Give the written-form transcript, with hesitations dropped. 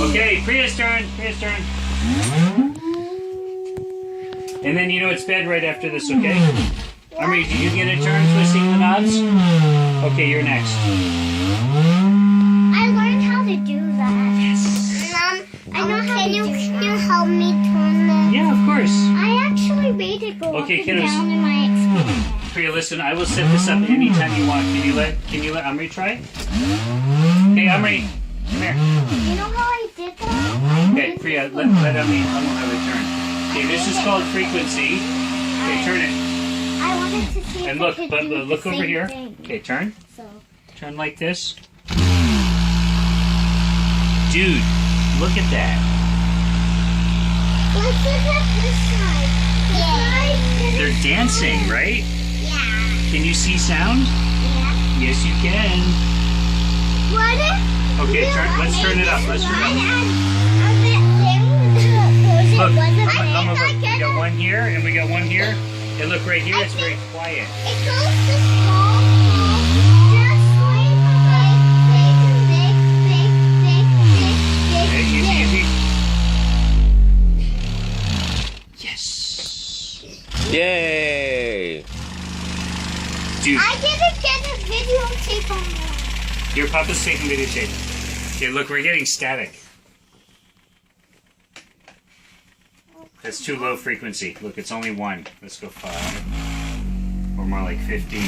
Okay, Priya's turn. Priya's turn. And then you know it's bed right after this, okay? Amri, do you get a turn twisting the knobs? Okay, you're next. I learned how to do that. Yes. I know how can you help me turn this? Yeah, of course. I actually made it go Okay, up and kiddos. down in my experience. Priya, listen, I will set this up anytime you want. Can you let Amri try? Hey, Amri, come here. You know how I did that? Okay, Priya, let Amri have a turn. Okay, this is called frequency. Okay, turn it. I wanted to see And if look, I could but do look the over same here. thing. Okay, turn. So, Turn like this. Dude, look at that. let's look at this side. Yeah. They're dancing, right? Yeah. Can you see sound? Yeah. Yes, you can. What if? Okay, let's turn it up. Let's turn it up. Look, come over. We got one here, and we got one here. And look right here, it's very quiet. It goes to small, just like big, Okay, easy, big. easy. Yes. Yay! Dude, I didn't get a videotape on that. your Papa's taking videotape. Okay, look, we're getting static. That's too low frequency. Look, it's only 1. Let's go 5. Or more like 50.